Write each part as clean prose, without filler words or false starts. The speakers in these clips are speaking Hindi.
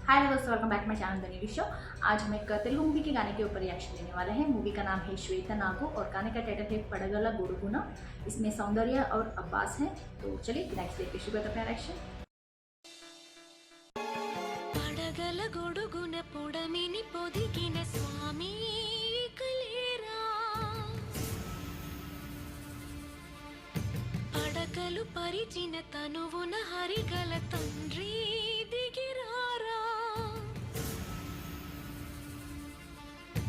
हाय दोस्तों, welcome back my channel the new show. आज हम एक तेलुगु मूवी के गाने के ऊपर रिएक्शन देने वाले हैं। मूवी का नाम है श्वेता नागु और गाने का टाइटल है पड़गला गोडुगुना। इसमें सौंदर्य और अब्बास हैं। तो चलिए नेक्स्ट देखिए, शुरू करते हैं अपना रिएक्शन। పడగల గొడుగున పొడమిని పొదిగిన స్వామి కలేరా పడకలు పరిచిన తనువున హరిగల తండ్రి దిగిరారా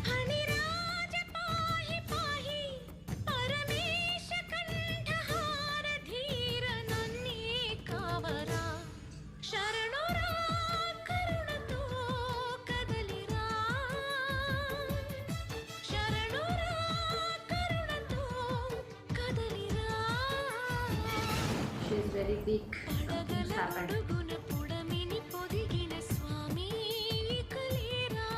హనిరాజ పాహి పాహి పరమేశ కంఠహార ధీర నన్నే కావరా శరణురా కరుణతో కదలిరా శరణురా కరుణతో కదలిరా She is very weak. పడగల Something's happened. గొడుగున పొడమిని పొదిగిన స్వామి కలేరా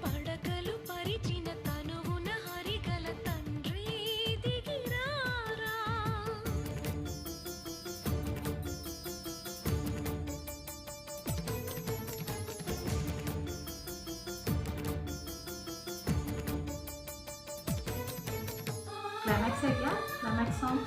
పడకలు పరిచిన తనువున హరిగల తండ్రి దిగిరారా क्लाइमैक्स है क्या? Climax song.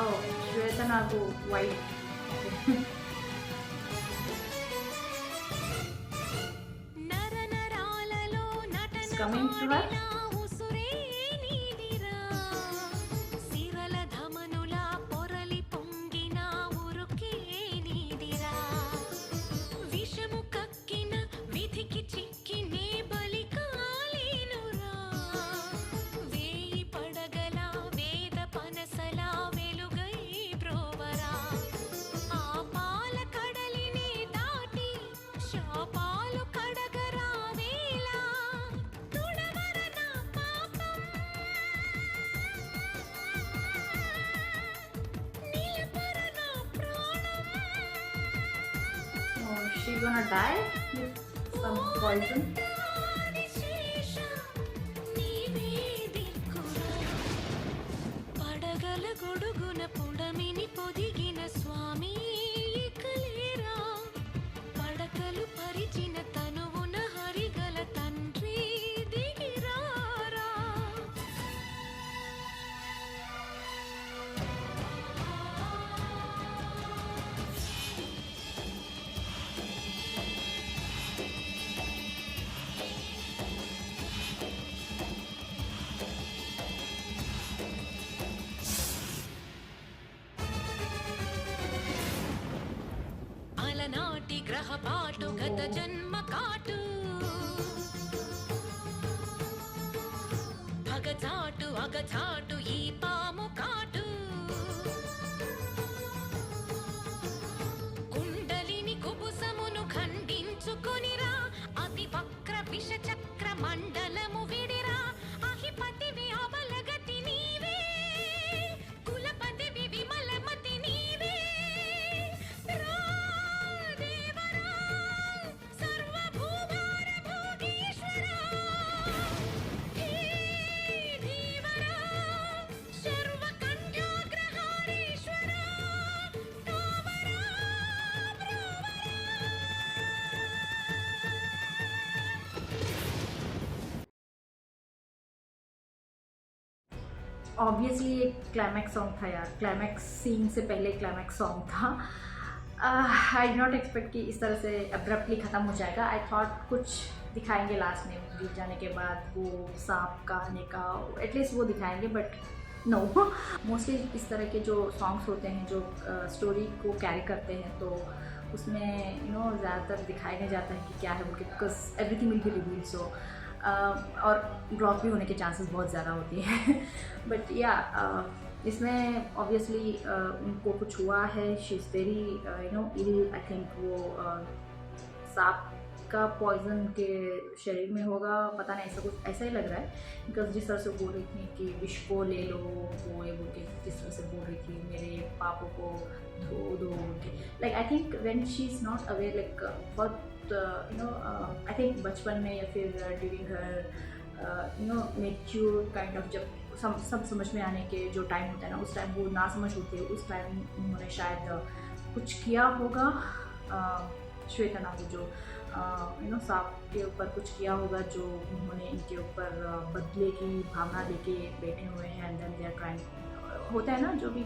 Oh, Shweta Nagu, white. నర నరాలలో నటన coming to her. మాడిన ఉసురే నీదిరా సిరల ధమనుల పొరలి పొంగిన ఉరుకే నీదిరా విషము కక్కిన విధికి చిక్కినే బలి కాలేనురా వేయి పడగల వేద పనసల వెలుగై బ్రోవరా ఆ పాల కడలిని దాటి శాపాలు కడగరా వేళ తుడవర నా పాపం నిలపర నా ప్రాణం Oh, she gonna die with some poison. Adisesha నీవే దిక్కురా పడగల గొడుగున పుడమిని పొదిగిన స్వామి కలేరా పడకలు పరిచిన తనువున హరిగల తండ్రి దిగిరారా అలనాటి గ్రహపాటు గత జన్మ కాటు పగచాటు అగచాటు ఈ పాము కాటు కుండలిని కుబుసమును ఖండించుకొనిరా అతి వక్ర విష చక్ర మండలము విడిరా అహిపతివి అవలగతి నీవే కులపతివి విమలమతి నీవే రా దేవరా సర్వభూభార భోగీశ్వరా హే ధీవరా సర్వకంఠాగ్రహారీశ్వరా తావరా బ్రోవరా ऑब्वियसली एक क्लाइमैक्स सॉन्ग था यार। क्लाइमैक्स सीन से पहले क्लाइमैक्स सॉन्ग था। आई डि नॉट एक्सपेक्ट कि इस तरह से अब्रप्टली ख़त्म हो जाएगा। आई थॉट कुछ दिखाएंगे लास्ट में, जीत जाने के बाद वो सांप का आने का एटलीस्ट वो दिखाएंगे, बट नो। मोस्टली इस तरह के जो सॉन्ग्स होते हैं जो स्टोरी को कैरी करते हैं, तो उसमें ज़्यादातर दिखाया नहीं जाता है कि क्या है वो, because everything will be revealed. So और ड्रॉप भी होने के चांसेस बहुत ज़्यादा होती है। बट या इसमें ऑब्वियसली उनको कुछ हुआ है। She is very ill. I think वो सांप का पॉइजन के शरीर में होगा, पता नहीं, ऐसा कुछ ऐसा ही लग रहा है। बिकॉज जिस तरह से बोल रही थी कि विष को ले लो, वो ये बोल के जिस तरह से बोल रही थी, मेरे पापों को धो दो बोल के, like I think when she is not aware, like बहुत बहुत आई थिंक बचपन में या फिर during her mature kind of जब सब समझ में आने के जो टाइम होता है ना, उस टाइम वो ना समझ होते हैं, उस टाइम उन्होंने शायद कुछ किया होगा। श्वेता नागू जो सांप के ऊपर कुछ किया होगा, जो उन्होंने इनके ऊपर बदले की भावना लेके बैठे हुए हैं। And then they are trying, होता है ना जो भी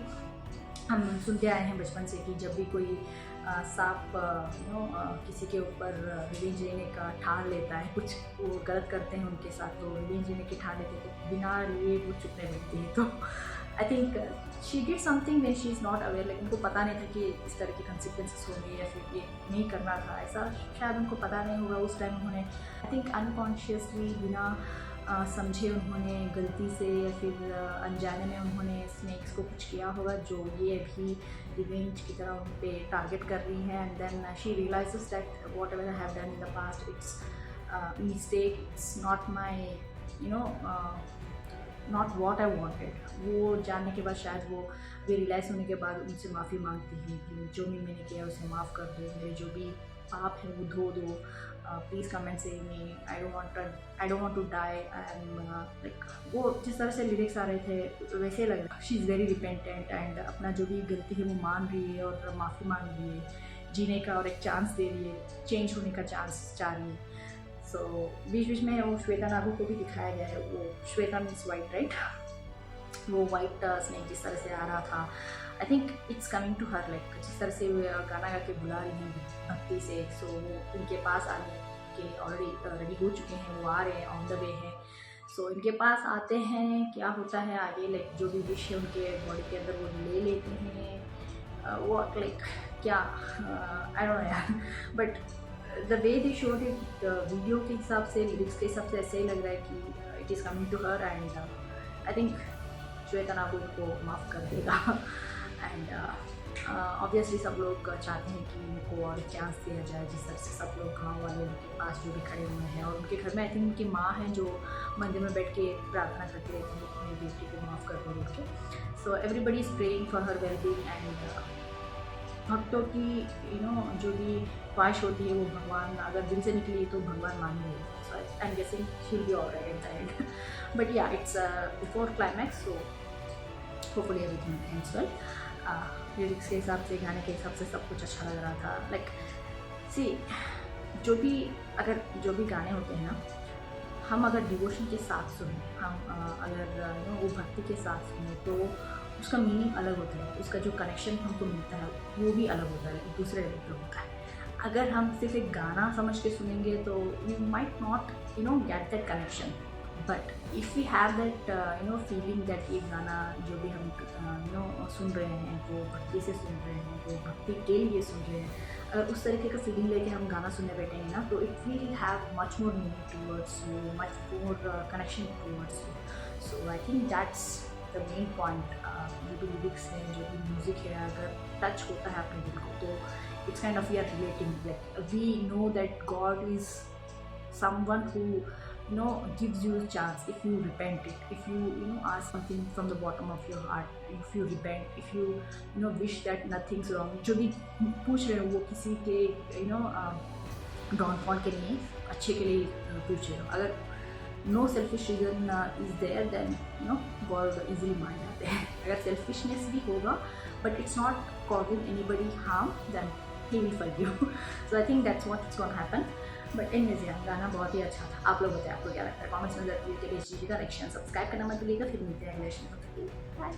हम सुनते आए हैं बचपन से कि जब भी कोई सांप किसी के ऊपर रिवेंज लेने का ठान लेता है, कुछ वो गलत करते हैं उनके साथ, तो रिवेंज लेने की ठान लेते हैं, तो बिना लिए वो चुप नहीं बैठती है। तो I think she did something when she is not aware, लेकिन उनको पता नहीं था कि इस तरह के कंसिक्वेंसेस होंगे या फिर ये नहीं करना था, ऐसा शायद उनको पता नहीं होगा उस टाइम। उन्होंने आई थिंक अनकॉन्शियसली बिना समझे उन्होंने गलती से या फिर अनजाने में उन्होंने स्नेक्स को कुछ किया होगा, जो ये अभी रिवेंज की तरह उन पे टारगेट कर रही है। And then she realises that whatever I have done in the past, it's mistake, it's not my not what I wanted. वो जानने के बाद शायद वो रियलाइज़ होने के बाद उनसे माफ़ी मांगती हैं कि जो भी मैंने किया उसे माफ़ कर दो, मेरे जो भी पाप है वो धो दो, please come and save me, I don't want to die. And like वो जिस तरह से लिरिक्स आ रहे थे वैसे लग रहा है she is very repentant and अपना जो भी गलती है वो मान रही है और माफ़ी मांग रही है, जीने का और एक चांस दे रही है, चेंज होने का चांस चाह रही है। सो बीच बीच में वो श्वेता नागू को भी दिखाया गया है, वो श्वेता मीन्स वाइट राइट, वो वाइट स्नेक जिस तरह से आ रहा था, I think it's coming to her, like जिस तरह से वो गाना गा के बुला रही हैं भक्ति से। सो वो उनके पास आने के ऑलरेडी रेडी हो चुके हैं, वो आ रहे हैं, ऑन द वे हैं। सो इनके पास आते हैं, क्या होता है आगे, लाइक जो भी विश है उनके बॉडी के अंदर वो ले लेते हैं। वो लाइक क्या आई डोंट नो यार, but the way they showed it video के हिसाब से, लिरिक्स के हिसाब से ऐसे ही लग रहा है कि it is coming to her. And I think Shweta Nagu को माफ़ कर देगा। एंड ऑब्वियसली सब लोग चाहते हैं कि उनको और चांस दिया जाए, जिस तरह से सब लोग गाँव वाले उनके पास जो भी खड़े हुए हैं, और उनके घर में आई थिंक उनकी माँ है जो मंदिर में बैठ के प्रार्थना करती रहती है अपनी बेटी को माफ़ कर दो उनके। So everybody is praying for her wellbeing. And भक्तों की जो भी ख्वाहिश होती है वो भगवान अगर दिल से निकली तो भगवान मान लेंगे। So I am guessing she will be alright at the end, but yeah it's before climax, so hopefully everything ends well. Lyrics के हिसाब से, गाने के हिसाब से सब कुछ अच्छा लग रहा था। लाइक सी जो भी गाने होते हैं ना, हम अगर डिवोशन के साथ सुने, हम अगर वो भक्ति के साथ सुने, तो उसका मीनिंग अलग होता है, उसका जो कनेक्शन हमको मिलता है वो भी अलग होता है, दूसरे लेवल पर होता है। अगर हम सिर्फ एक गाना समझ के सुनेंगे तो we might not get that connection, but if we have that feeling that ये गाना जो भी हम सुन रहे हैं वो भक्ति से सुन रहे हैं, वो भक्ति के लिए सुन रहे हैं, अगर उस तरीके का फीलिंग लेके हम गाना सुनने बैठेंगे ना, तो it will have much more meaning towards you, much more connection towards you. So I think that's the main point. जो भी लिरिक्स हैं, जो भी म्यूज़िक है, अगर टच होता है अपने दिल को, तो it's kind of we are relating, like we know that God is someone who gives you a chance if you repent it, if you ask something from the bottom of your heart, if you repent, if you wish that nothing's wrong, जो भी पूछ रहे हो वो किसी के डाउनफॉल के लिए, अच्छे के लिए पूछ रहे हो। अगर no selfish reason is there, then God easily मान जाते हैं। अगर सेल्फिशनेस भी होगा but it's not causing anybody harm, then he will forgive. So I think that's what it's gonna happen. But anyways यार, गाना बहुत ही अच्छा था। आप लोग बताएं आपको क्या लगता है, कमेंट्स में जरूर कीजिएगा। सब्सक्राइब करना मत भूलिएगा। फिर मिलते हैं नेक्स्ट वीडियो। बाय।